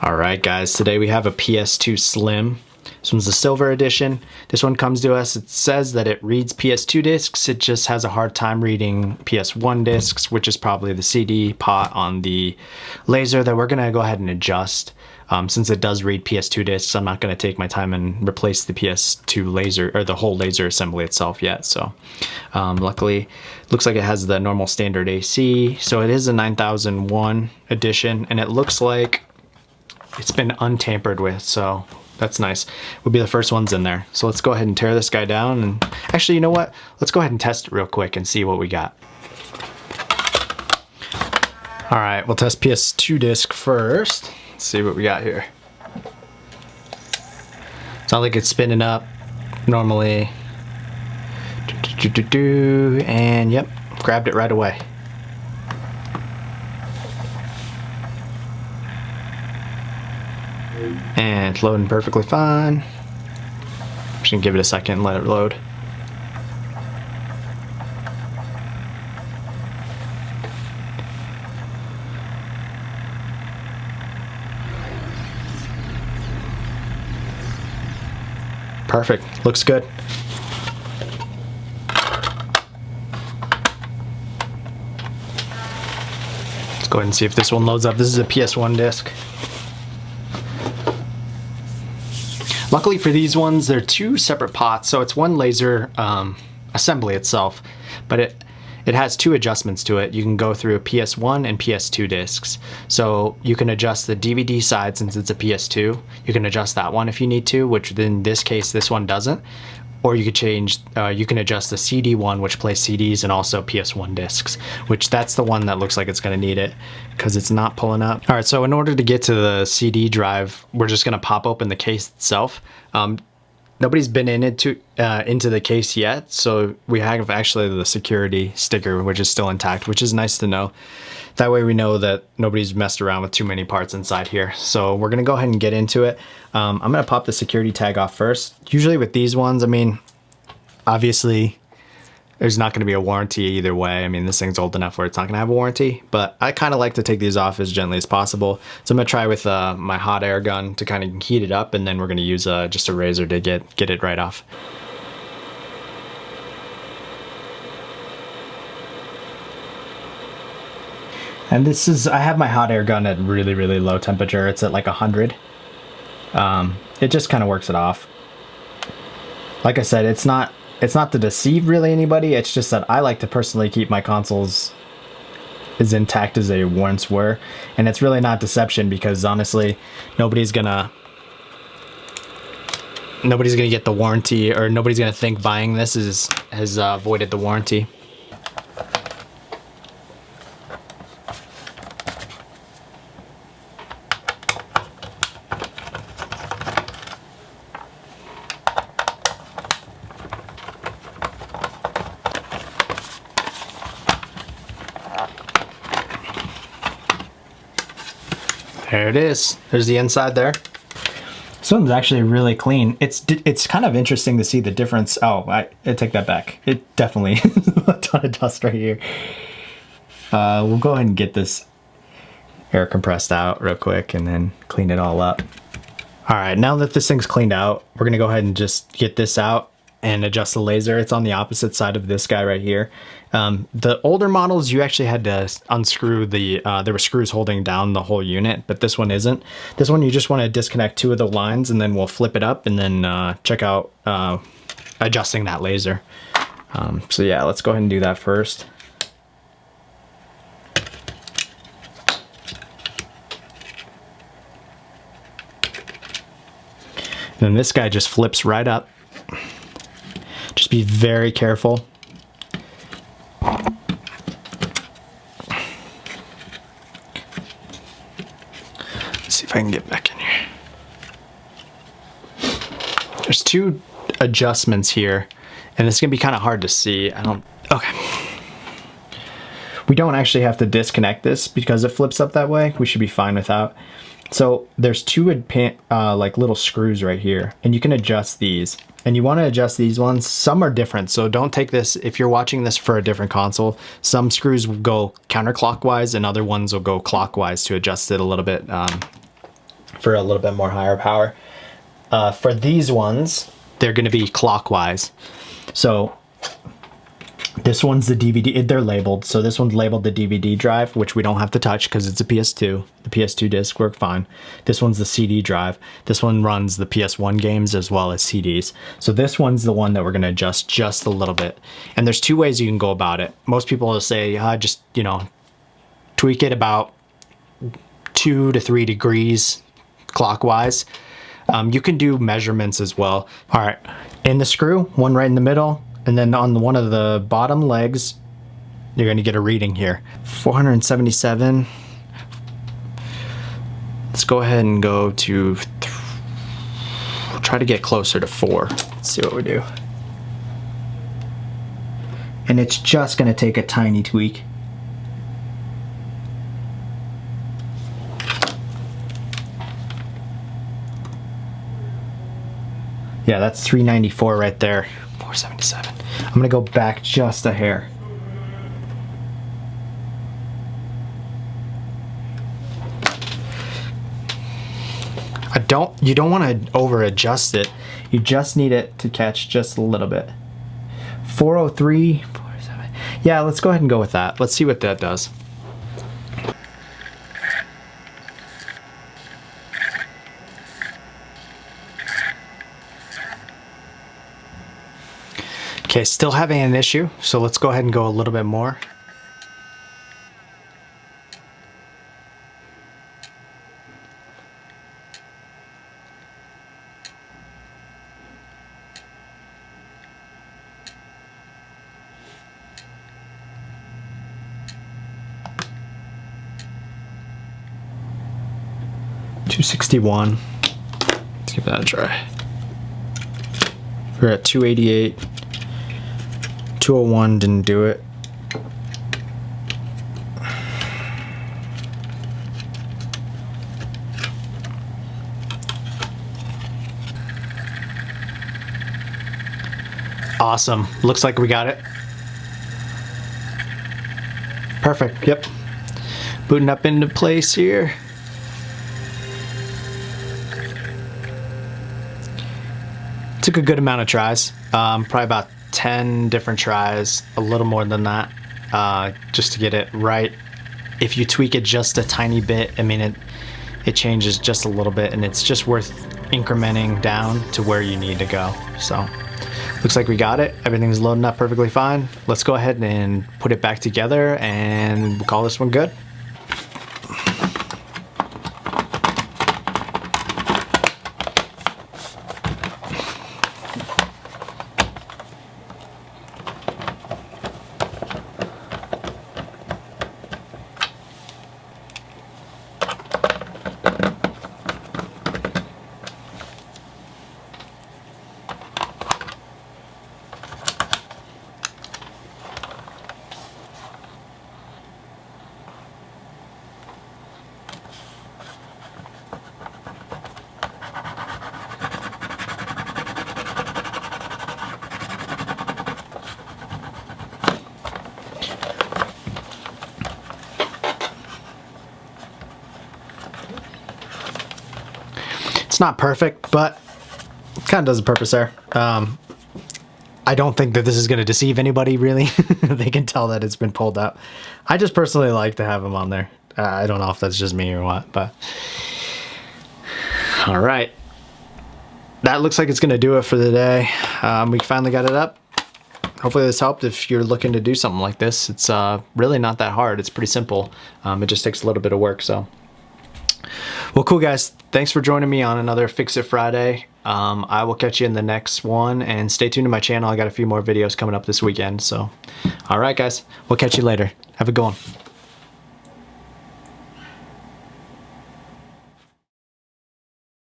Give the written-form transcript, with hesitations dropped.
Alright guys, today we have a PS2 Slim. This one's the silver edition. This one comes to us, it says that it reads PS2 discs, it just has a hard time reading PS1 discs, which is probably the CD pot on the laser that we're going to go ahead and adjust. Since it does read PS2 discs, I'm not going to take my time and replace the PS2 laser, or the whole laser assembly itself yet. So luckily, looks like it has the normal standard AC. So it is a 9001 edition, and it looks like it's been untampered with, so that's nice. We'll be the first ones in there. So let's go ahead and tear this guy down. And actually, you know what? Let's go ahead and test it real quick and see what we got. All right, we'll test PS2 disc first. Let's see what we got here. It's not like it's spinning up normally. And yep, grabbed it right away. And it's loading perfectly fine. Just gonna give it a second and let it load. Perfect, looks good. Let's go ahead and see if this one loads up. This is a PS1 disc. Luckily for these ones, they're two separate pots, so it's one laser assembly itself, but it has two adjustments to it. You can go through PS1 and PS2 discs. So you can adjust the DVD side since it's a PS2. You can adjust that one if you need to, which in this case, this one doesn't. Or you could change, you can adjust the CD one, which plays CDs, and also PS1 discs, which that's the one that looks like it's gonna need it because it's not pulling up. All right, so in order to get to the CD drive, we're just gonna pop open the case itself. Nobody's been into the case yet, so we have actually the security sticker, which is still intact, which is nice to know. That way we know that nobody's messed around with too many parts inside here. So we're gonna go ahead and get into it. I'm gonna pop the security tag off first. Usually with these ones, I mean, obviously there's not gonna be a warranty either way. I mean, this thing's old enough where it's not gonna have a warranty, but I kind of like to take these off as gently as possible. So I'm gonna try with my hot air gun to kind of heat it up, and then we're gonna use just a razor to get it right off. And this is, I have my hot air gun at really, really low temperature. It's at like 100. It just kind of works it off. Like I said, it's not to deceive really anybody. It's just that I like to personally keep my consoles as intact as they once were. And it's really not deception because honestly, nobody's gonna get the warranty, or nobody's gonna think buying this has voided the warranty. There it is. There's the inside there. This one's actually really clean. It's kind of interesting to see the difference. Oh, I take that back. It definitely is a ton of dust right here. We'll go ahead and get this air compressed out real quick and then clean it all up. All right, now that this thing's cleaned out, we're gonna go ahead and just get this out and adjust the laser. It's on the opposite side of this guy right here. The older models, you actually had to unscrew there were screws holding down the whole unit, but this one isn't. This one, you just want to disconnect two of the lines, and then we'll flip it up and then check out adjusting that laser. So yeah, let's go ahead and do that first. And then this guy just flips right up. Just be very careful. Let's see if I can get back in here. There's two adjustments here, and it's gonna be kind of hard to see. Okay. We don't actually have to disconnect this because it flips up that way. We should be fine without. So there's two like little screws right here, and you can adjust these. And you want to adjust these ones. Some are different, so don't take this, if you're watching this for a different console, some screws will go counterclockwise and other ones will go clockwise to adjust it a little bit for a little bit more higher power. For these ones, they're going to be clockwise. So this one's the DVD, they're labeled. So this one's labeled the DVD drive, which we don't have to touch because it's a PS2. The PS2 disc work fine. This one's the CD drive. This one runs the PS1 games as well as CDs. So this one's the one that we're going to adjust just a little bit. And there's two ways you can go about it. Most people will say, just, you know, tweak it about 2 to 3 degrees clockwise. You can do measurements as well. All right, in the screw, one right in the middle, and then on one of the bottom legs, you're going to get a reading here. 477. Let's go ahead and go to, try to get closer to 4. Let's see what we do. And it's just going to take a tiny tweak. Yeah, that's 394 right there. 477. I'm gonna go back just a hair. You don't want to over adjust it. You just need it to catch just a little bit. 403, 407. Yeah, let's go ahead and go with that. Let's see what that does. Okay, still having an issue, so let's go ahead and go a little bit more. $261. Let's give that a try. We're at 288. 201 didn't do it. Awesome. Looks like we got it. Perfect. Yep. Booting up into place here. Took a good amount of tries. Probably about 10 different tries, a little more than that, just to get it right. If you tweak it just a tiny bit, I mean, it changes just a little bit, and it's just worth incrementing down to where you need to go. So looks like we got it. Everything's loading up perfectly fine. Let's go ahead and put it back together, and we'll call this one good. It's not perfect, but it kind of does a purpose there. I don't think that this is going to deceive anybody, really. They can tell that it's been pulled out. I just personally like to have them on there. I don't know if that's just me or what, but... All right. That looks like it's going to do it for the day. We finally got it up. Hopefully this helped if you're looking to do something like this. It's really not that hard. It's pretty simple. It just takes a little bit of work, so... Well, cool, guys. Thanks for joining me on another Fix It Friday. I will catch you in the next one, and stay tuned to my channel. I got a few more videos coming up this weekend. So, all right, guys. We'll catch you later. Have a good one.